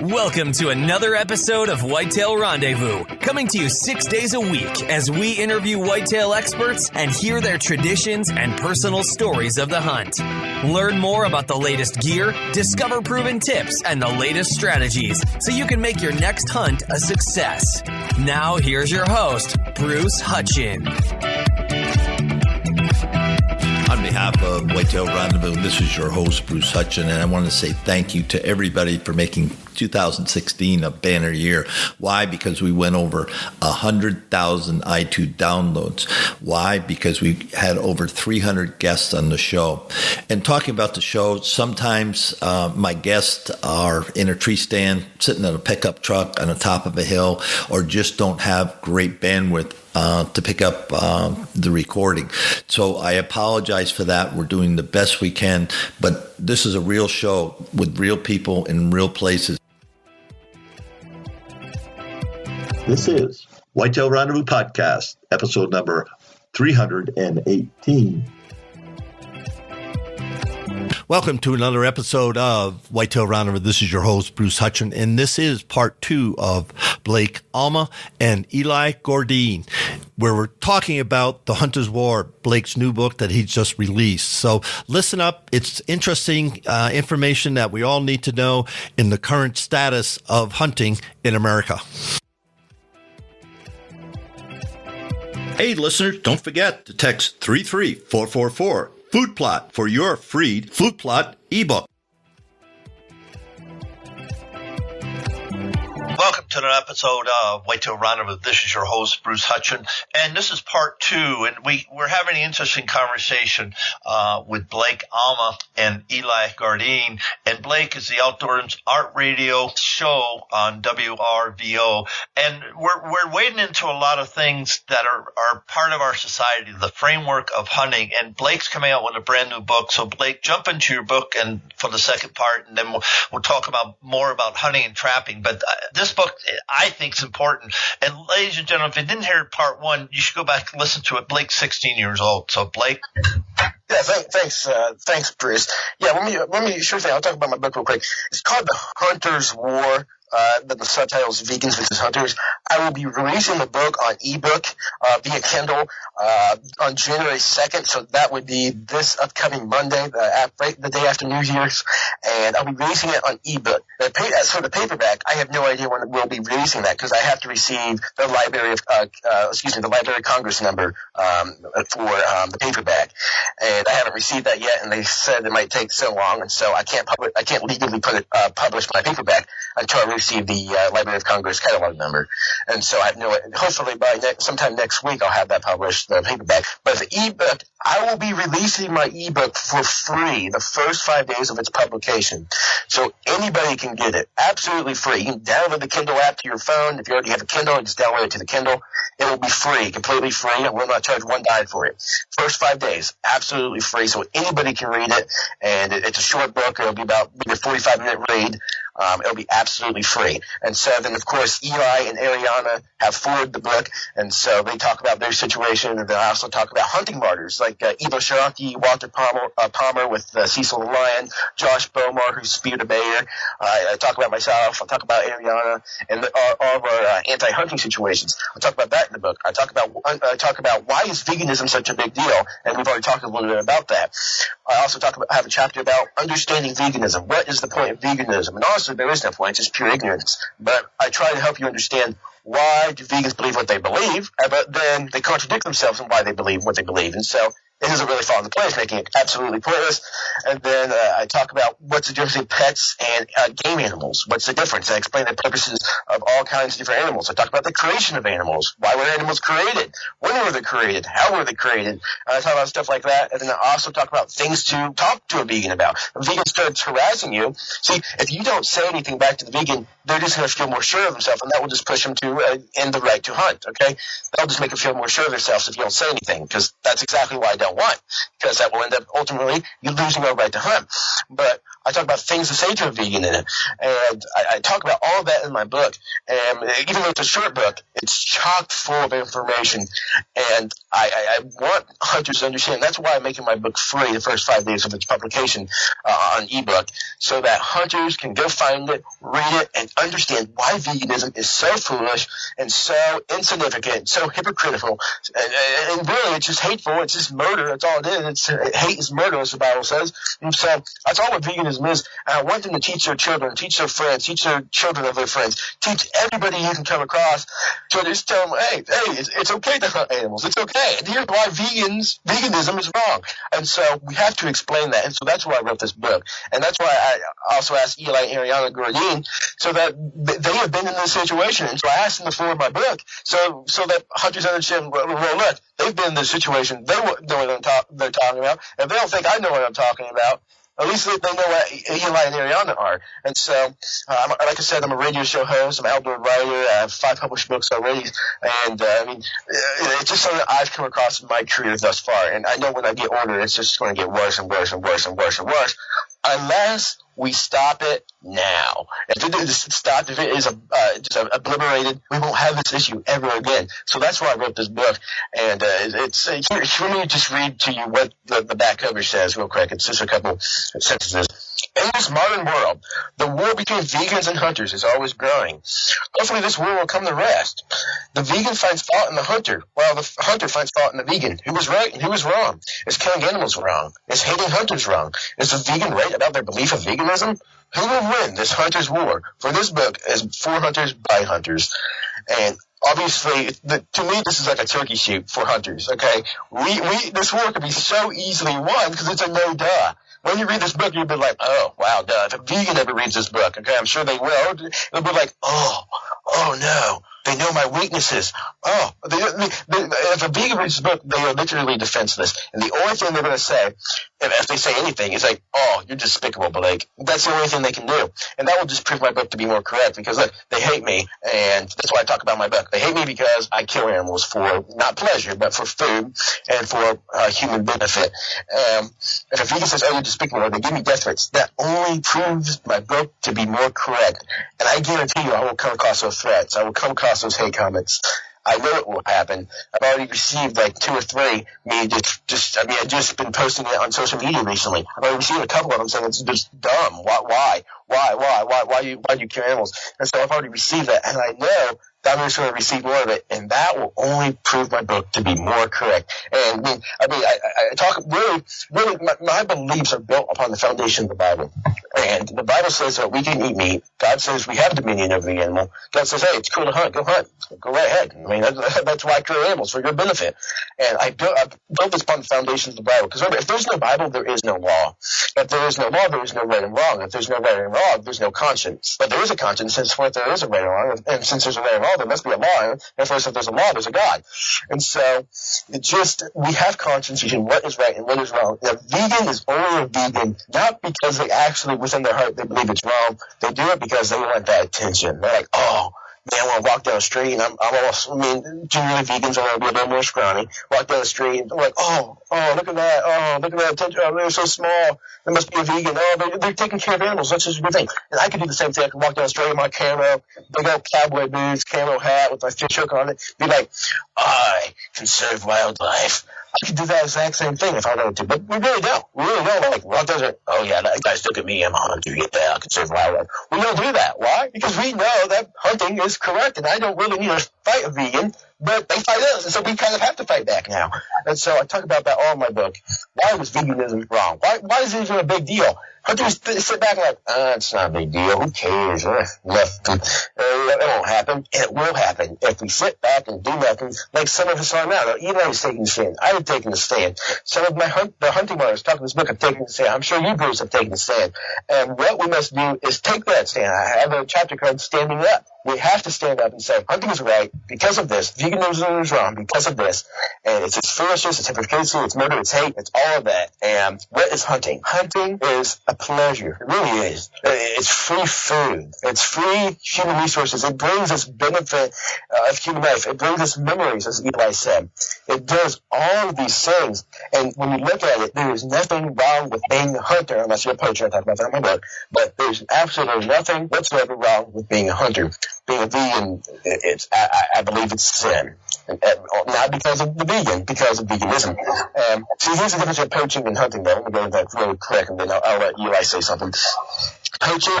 Welcome to another episode of Whitetail Rendezvous, coming to you 6 days a week as we interview whitetail experts and hear their traditions and personal stories of the hunt. Learn more about the latest gear, discover proven tips, and the latest strategies so you can make your next hunt a success. Now, here's your host, Bruce Hutchin. On behalf of Whitetail Rendezvous, this is your host, Bruce Hutchin, and I want to say thank you to everybody for making 2016 a banner year. Why? Because we went over 100,000 iTunes downloads. Why? Because we had over 300 guests on the show. And talking about the show, sometimes my guests are in a tree stand, sitting in a pickup truck on the top of a hill, or just don't have great bandwidth to pick up the recording. So I apologize for that. We're doing the best we can, but this is a real show with real people in real places. This is Whitetail Rendezvous Podcast, episode number 318. Welcome to another episode of Whitetail Rendezvous. This is your host, Bruce Hutchin, and this is part 2 of Blake Alma and Eli Gourdin, where we're talking about The Hunters War, Blake's new book that he just released. So listen up. It's interesting information that we all need to know in the current status of hunting in America. Hey, listeners, don't forget to text 33444. Food Plot for your free Food Plot ebook. Welcome to another episode of Whitetail Rendezvous. This is your host, Bruce Hutchin, and this is part 2, and we're having an interesting conversation with Blake Alma and Eli Gourdin, and Blake is the Outdoors Art Radio show on WRVO, and we're wading into a lot of things that are part of our society, the framework of hunting, and Blake's coming out with a brand new book. So Blake, jump into your book and for the second part, and then we'll talk about more about hunting and trapping, but this book, I think, is important. And ladies and gentlemen, if you didn't hear part 1, you should go back and listen to it. Blake's 16 years old. So, Blake. Yeah, thanks, Bruce. Yeah, let me sure thing. I'll talk about my book real quick. It's called The Hunters War. The subtitle is Vegans vs. Hunters. I will be releasing the book on ebook via Kindle on January 2nd, so that would be this upcoming Monday, the day after New Year's, and I'll be releasing it on ebook. As for the paperback, I have no idea when we'll be releasing that because I have to receive the Library of Congress number for the paperback, and I haven't received that yet, and they said it might take so long, and so I can't legally publish my paperback until I receive the Library of Congress catalog number. And so I have hopefully by sometime next week I'll have that published, the paperback. But the ebook, I will be releasing my ebook for free the first 5 days of its publication. So anybody can get it absolutely free. You can download the Kindle app to your phone. If you already have a Kindle, just download it to the Kindle. It will be free, completely free. I will not charge one dime for it. First 5 days, absolutely free. So anybody can read it. And it's a short book. It'll be about maybe a 45-minute read. It'll be absolutely free. And so then, of course, Eli and Ariana have forwarded the book, and so they talk about their situation, and then I also talk about hunting martyrs like Ivo Sharanki, Walter Palmer with Cecil the Lion, Josh Bomar, who speared a bear. I talk about myself. I'll talk about Ariana and all of our anti-hunting situations. I'll talk about that in the book. I talk about why is veganism such a big deal, and we've already talked a little bit about that. I also have a chapter about understanding veganism. What is the point of veganism? And also, there is no point. It's just pure ignorance. But I try to help you understand why do vegans believe what they believe, but then they contradict themselves in why they believe what they believe. And so it doesn't really fall into place, making it absolutely pointless. And then I talk about what's the difference between pets and game animals. What's the difference? I explain the purposes of all kinds of different animals. I talk about the creation of animals. Why were animals created? When were they created? How were they created? I talk about stuff like that. And then I also talk about things to talk to a vegan about. If a vegan starts harassing you, see, if you don't say anything back to the vegan, they're just going to feel more sure of themselves, and that will just push them to end the right to hunt, okay? That'll just make them feel more sure of themselves if you don't say anything, because that's exactly why I don't don't want, because that will end up ultimately you losing our right to hunt. But I talk about things to say to a vegan in it, and I talk about all of that in my book. And even though it's a short book, it's chock full of information, and I want hunters to understand. That's why I'm making my book free the first 5 days of its publication on ebook, so that hunters can go find it, read it, and understand why veganism is so foolish and so insignificant, so hypocritical, and really it's just hateful. It's just murder. That's all it is. Hate is murder, as the Bible says. And so that's all what veganism is. And I want them to teach their children, teach their friends, teach their children of their friends, teach everybody you can come across. So just tell them, hey, it's okay to hunt animals. It's okay. And here's why veganism is wrong. And so we have to explain that. And so that's why I wrote this book. And that's why I also asked Eli and Ariana Gourdin, so that they have been in this situation. And so I asked them to forward my book so that hunters understand, well, look, they've been in this situation. They know what they're talking about. If they don't think I know what I'm talking about, at least they know what Eli and Ariana are. And so, like I said, I'm a radio show host. I'm an outdoor writer. I have 5 published books already. And, it's just something that I've come across in my career thus far. And I know when I get older, it's just going to get worse and worse and worse and worse and worse, unless we stop it now. If it is stopped, if it is just obliterated, we won't have this issue ever again. So that's why I wrote this book. And let me just read to you what the back cover says real quick. It's just a couple sentences. In this modern world, the war between vegans and hunters is always growing. Hopefully this war will come to rest. The vegan finds fault in the hunter, while the hunter finds fault in the vegan. Who was right and who was wrong? Is killing animals wrong? Is hating hunters wrong? Is the vegan right about their belief of veganism? Who will win this hunters war? For this book is for hunters by hunters. And obviously, to me, this is like a turkey shoot for hunters, okay? This war could be so easily won because it's a no-duh. When you read this book, you'll be like, oh, wow, duh. If a vegan ever reads this book, okay, I'm sure they will, they'll be like, oh no, they know my weaknesses. Oh, if a vegan reads this book, they are literally defenseless. And the only thing they're going to say, if they say anything, is like, oh, you're despicable, Blake. That's the only thing they can do. And that will just prove my book to be more correct, because, look, they hate me, and that's why I talk about my book. They hate me because I kill animals for, not pleasure, but for food and for human benefit. If a vegan says, oh, you're despicable, or they give me death threats, that only proves my book to be more correct. And I guarantee you I will come across those threats. I will come across those hate comments. I know it will happen. I've already received like 2 or 3. I've just been posting it on social media recently. I've already received a couple of them saying it's just dumb. Why do you kill animals? And so I've already received that, and I know that I'm just going to receive more of it, and that will only prove my book to be more correct. And I talk really, my beliefs are built upon the foundation of the Bible. And the Bible says that we can eat meat. God says we have dominion over the animal. God says, hey, it's cool to hunt. Go hunt. Go right ahead. I mean, that's why I create animals, for your benefit. And I built this upon the foundation of the Bible. Because remember, if there's no Bible, there is no law. If there is no law, there is no right and wrong. If there's no right and wrong, there's no conscience. But there is a conscience, since there is a right and wrong. And since there's a right and wrong, there must be a law. And first, if there's a law, there's a God. And so, we have conscience in what is right and what is wrong. And a vegan is only a vegan, not because they actually, within their heart, they believe it's wrong. They do it because they want that attention. They're like, oh, man, I want to walk down the street, and generally vegans are going to be a little more scrawny. Walk down the street, and they're like, oh, look at that. Oh, look at that attention. Oh, they're so small. They must be a vegan. Oh, they're taking care of animals. That's just a good thing. And I could do the same thing. I could walk down the street in my camo, big old cowboy boots, camo hat with my fish hook on it, be like, I conserve wildlife. I could do that exact same thing if I wanted to, but we really don't. We really don't. Like, well, oh yeah, guys, look at me, I'm a hunter, get that, I conserve wildlife. We don't do that. Why? Because we know that hunting is correct, and I don't really need to fight a vegan, but they fight us, and so we kind of have to fight back now. And so I talk about that all in my book. Why was veganism wrong? Why is it even a big deal? Hunters sit back and like, it's not a big deal. Who cares? It won't happen. It will happen if we sit back and do nothing, like some of us are now. Eli is taking a stand. I have taken a stand. Some of the hunting writers talking this book have taken a stand. I'm sure you, Bruce, have taken a stand. And what we must do is take that stand. I have a chapter called Standing Up. We have to stand up and say, hunting is right because of this. Veganism is wrong because of this. And it's foolishness, it's hypocrisy, it's murder, it's hate, it's all of that. And what is hunting? Hunting is a pleasure. It really is. It's free food. It's free human resource resources. It brings us benefit of human life. It brings us memories, as Eli said. It does all of these things. And when you look at it, there is nothing wrong with being a hunter, unless you're a poacher. I talk about that in my book. But there's absolutely nothing whatsoever wrong with being a hunter. Being a vegan, I believe it's sin. And not because of the vegan, because of veganism. See, here's the difference between poaching and hunting, though. Let me go to that really quick, and then I'll let Eli say something. Poaching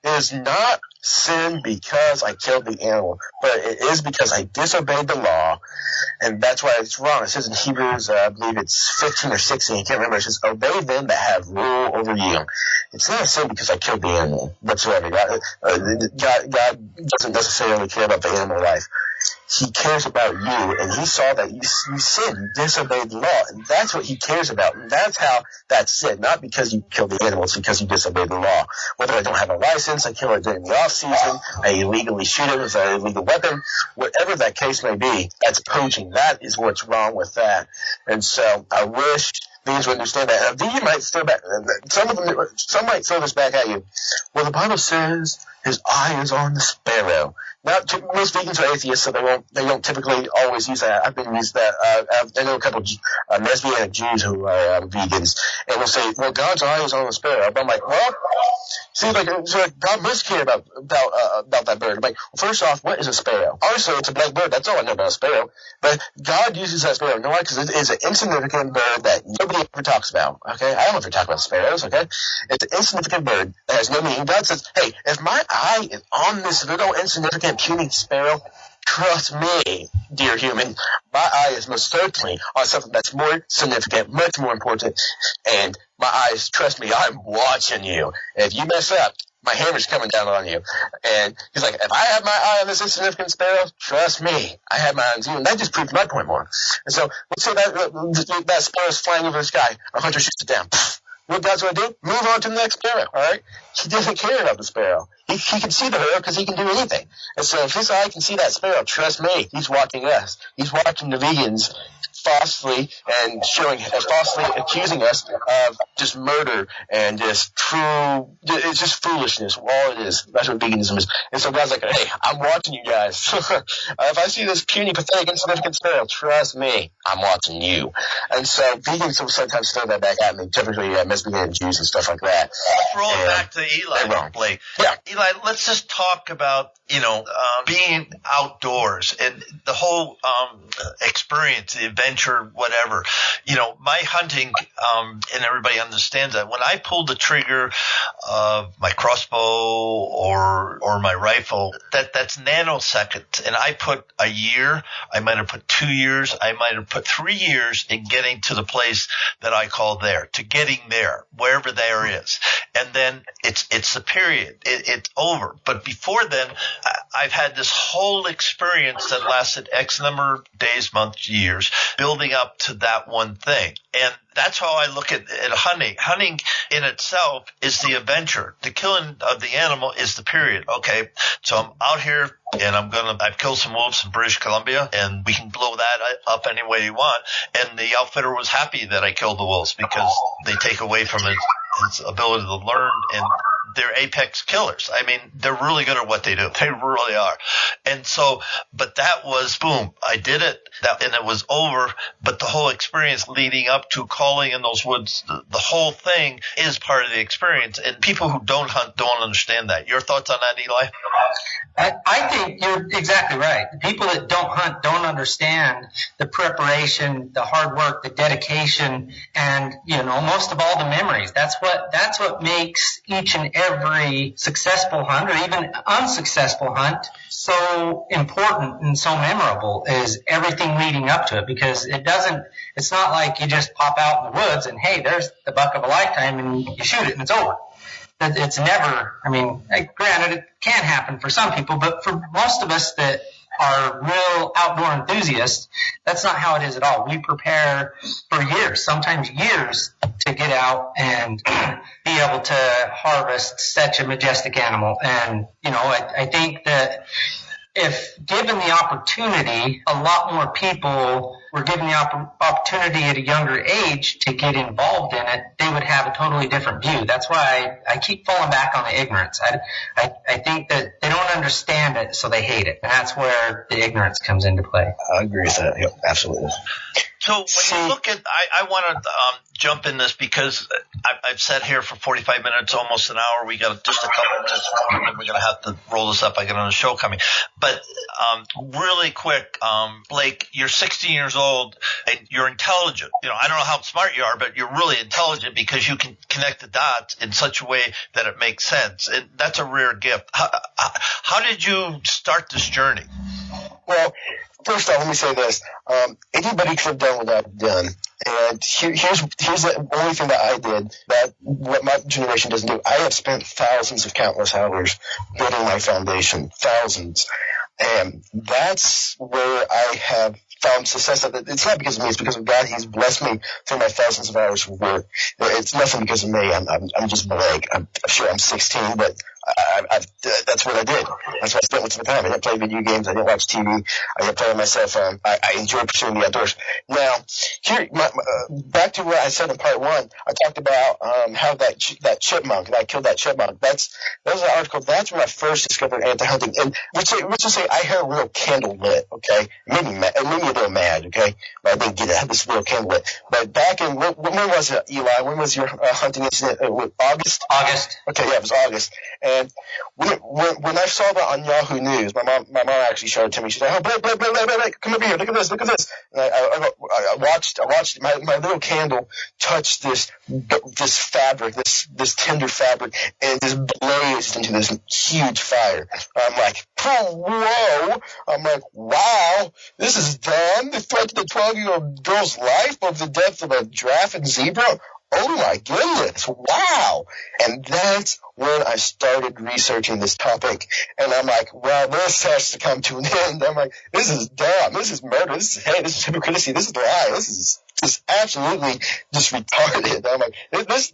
is not sin because I killed the animal, but it is because I disobeyed the law, and that's why it's wrong. It says in Hebrews, I believe it's 15 or 16, I can't remember, it says, obey them that have rule over you. It's not a sin because I killed the animal whatsoever. God doesn't necessarily care about the animal life. He cares about you, and he saw that you sinned, you disobeyed the law, and that's what he cares about, and that's how that's sin, not because you killed the animal, it's because you disobeyed the law. Whether I don't have a license, I kill it during the off-season, I illegally shoot it with an illegal weapon, whatever that case may be, that's poaching. That is what's wrong with that. And so I wish vegans would understand that. Vegan might throw back, some might throw this back at you. Well, the Bible says his eye is on the sparrow. Most vegans are atheists, so they don't typically always use that. I've been used that. I know a couple of Messianic Jews who are vegans, and will say, "Well, God's eye is on the sparrow." But I'm like, well, see, so God must care about that bird. I'm like, well, first off, what is a sparrow? Obviously, it's a black bird. That's all I know about a sparrow. But God uses that sparrow. You know why? Because it is an insignificant bird that nobody ever talks about. Okay, I don't ever talk about sparrows. Okay, it's an insignificant bird that has no meaning. God says, "Hey, if my eye is on this little insignificant puny sparrow, trust me, dear human, my eye is most certainly on something that's more significant, much more important, and my eyes, trust me, I'm watching you. If you mess up, my hammer's coming down on you." And he's like, if I have my eye on this insignificant sparrow, trust me, I have my eye on you. And that just proves my point more. And so let's say that sparrow's flying over the sky. A hunter shoots it down. What God's going to do? Move on to the next sparrow, all right? He doesn't care about the sparrow. He can see the sparrow because he can do anything. And so if his eye can see that sparrow, trust me, he's watching us. He's watching the vegans falsely accusing us of just murder and just it's just foolishness. All it is. That's what veganism is. And so God's like, hey, I'm watching you guys. If I see this puny, pathetic, insignificant sparrow, trust me, I'm watching you. And so vegans will sometimes throw that back at me, typically Messianic Jews and stuff like that. Let's roll it back to Eli, Blake. Yeah. Eli, let's just talk about, being outdoors and the whole experience, the adventure, whatever. My hunting, and everybody understands that. When I pulled the trigger of my crossbow or my rifle, that's nanoseconds. And I put a year, I might have put 2 years, I might have put 3 years in getting to the place that I call there, to getting there, wherever there is. And then it's the period. It's over. But before then, I've had this whole experience that lasted X number of days, months, years, building up to that one thing. And that's how I look at hunting. Hunting in itself is the adventure. The killing of the animal is the period. Okay, so I'm out here and I've killed some wolves in British Columbia, and we can blow that up any way you want. And the outfitter was happy that I killed the wolves because they take away from his ability to learn, and they're apex killers. I mean, they're really good at what they do. They really are. And so, but that was, boom, I did it, and it was over. But the whole experience leading up to calling in those woods, the whole thing is part of the experience. And people who don't hunt don't understand that. Your thoughts on that, Eli? I think you're exactly right. The people that don't hunt don't understand the preparation, the hard work, the dedication, and most of all the memories. That's what makes each and every successful hunt or even unsuccessful hunt so important and so memorable, is everything leading up to it, because it's not like you just pop out in the woods and, hey, there's the buck of a lifetime and you shoot it and it's over. It's never, granted, it can happen for some people, but for most of us that are real outdoor enthusiasts, that's not how it is at all. We prepare for years, sometimes years, to get out and be able to harvest such a majestic animal. And, I think that if given the opportunity, a lot more people were given the opportunity at a younger age to get involved in it, they would have a totally different view. That's why I keep falling back on the ignorance. I think that they don't understand it, so they hate it. That's where the ignorance comes into play. I agree with that. Yep, absolutely. So when you look at, I want to jump in this because I've sat here for 45 minutes, almost an hour. We got just a couple minutes more, and then we're going to have to roll this up. I got another show coming. But really quick, Blake, you're 16 years old and you're intelligent. You know, I don't know how smart you are, but you're really intelligent because you can connect the dots in such a way that it makes sense. And that's a rare gift. How did you start this journey? Well, first off, let me say this. Anybody could have done what I've done. And here's the only thing that I did that what my generation doesn't do. I have spent thousands of countless hours building my foundation, thousands. And that's where I have found success. It's not because of me. It's because of God. He's blessed me through my thousands of hours of work. It's nothing because of me. I'm just Blake. I'm sure I'm 16, but that's what I did. That's what I spent most of my time. I didn't play video games. I didn't watch TV. I didn't play on my cell phone. I enjoy pursuing the outdoors. Now, back to what I said in part one. I talked about how that chipmunk, that I killed that chipmunk. That was an article. That's when I first discovered anti-hunting. And let's just say I had a real candle lit. Okay, it made me a little mad. Okay, but I didn't get it. I had this real candle lit. But back in when was it, Eli? When was your hunting incident? August. August. Okay, yeah, it was August. And when I saw that on Yahoo News, my mom actually showed it to me. She said, "Oh, Blake, come over here, look at this." And I watched my little candle touch this fabric, this tender fabric, and just blazed into this huge fire. I'm like, whoa! I'm like, wow, this is them. They threatened a 12-year-old girl's life over the death of a giraffe and zebra. Oh my goodness, wow. And that's when I started researching this topic. And I'm like, well, this has to come to an end. I'm like, this is dumb. This is murder. This is hate. This is hypocrisy. This is lie. This is just absolutely just retarded. I'm like, this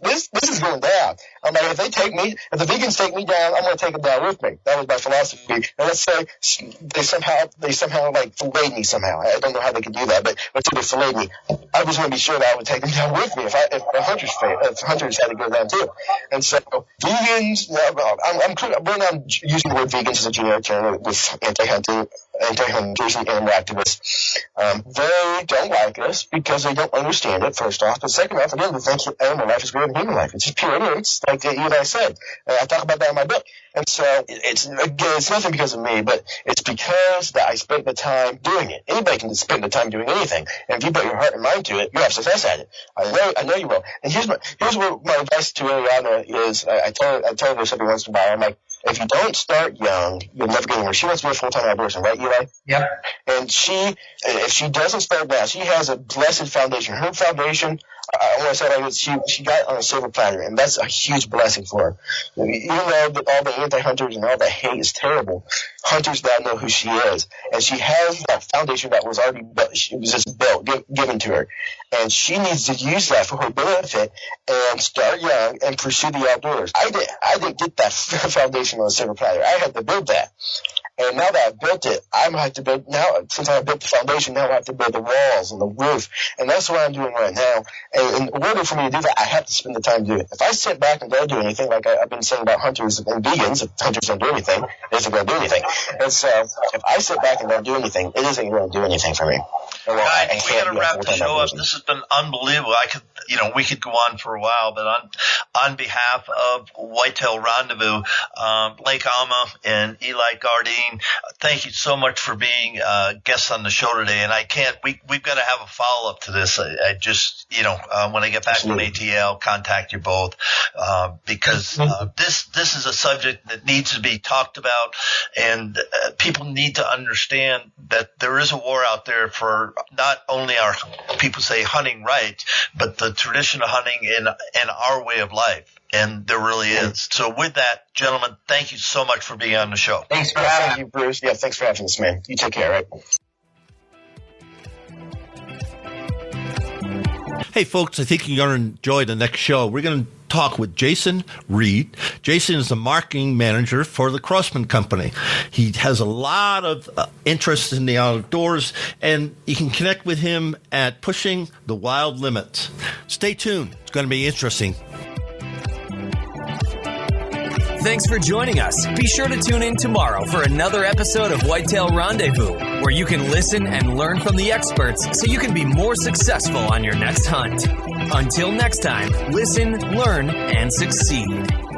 is going down. I'm like, if the vegans take me down, I'm going to take them down with me. That was my philosophy. And let's say they somehow like filleted me somehow. I don't know how they could do that, but let's say they filleted me. I was going to be sure that I would take them down with me if hunters had to go down too. And so vegans, we're not using the word vegans as a generic term with anti-hunters and animal activists. They don't like us because they don't understand it, first off. But second off, again, they think animal life is greater than human life. It's just pure ignorance, like you and I said. I talk about that in my book. And so it's nothing because of me, but it's because that I spent the time doing it. Anybody can spend the time doing anything. And if you put your heart and mind to it, you have success at it. I know you will. And here's what my advice to Ariana is. I tell her this every once in a while. I'm like, if you don't start young, you'll never get anywhere. She wants to be a full-time outdoorsman, right, Eli? Yep. And if she doesn't start now, she has a blessed foundation. Her foundation, I want to say like this, she got on a silver platter, and that's a huge blessing for her. Even though all the anti-hunters and all the hate is terrible, hunters now know who she is. And she has that foundation that was already built. It was just built, given to her. And she needs to use that for her benefit and start young and pursue the outdoors. I didn't get that foundation on a silver platter. I had to build that. And now that I've built it, I'm going to have to build, now, since I built the foundation, now I have to build the walls and the roof. And that's what I'm doing right now. And in order for me to do that, I have to spend the time doing it. If I sit back and don't do anything, like I've been saying about hunters and vegans, if hunters don't do anything, it isn't going to do anything. And so if I sit back and don't do anything, it isn't going to do anything for me. Well, guys, we got to wrap the show up. This has been unbelievable. We could go on for a while, but on behalf of Whitetail Rendezvous, Blake Alma and Eli Gourdin, thank you so much for being guests on the show today. And we've got to have a follow up to this. I just, when I get back from ATL, I'll contact you both, because this is a subject that needs to be talked about, and people need to understand that there is a war out there for not only our, people say, hunting rights, but the tradition of hunting and our way of life. And there really is. So with that, gentlemen, thank you so much for being on the show. Thanks for having you, Bruce. Yeah, thanks for having us, man. You take care, right? Hey, folks, I think you're going to enjoy the next show. We're going to talk with Jason Reed. Jason is the marketing manager for the Crossman Company. He has a lot of interest in the outdoors, and you can connect with him at Pushing the Wild Limits. Stay tuned. It's going to be interesting. Thanks for joining us. Be sure to tune in tomorrow for another episode of Whitetail Rendezvous, where you can listen and learn from the experts so you can be more successful on your next hunt. Until next time, listen, learn, and succeed.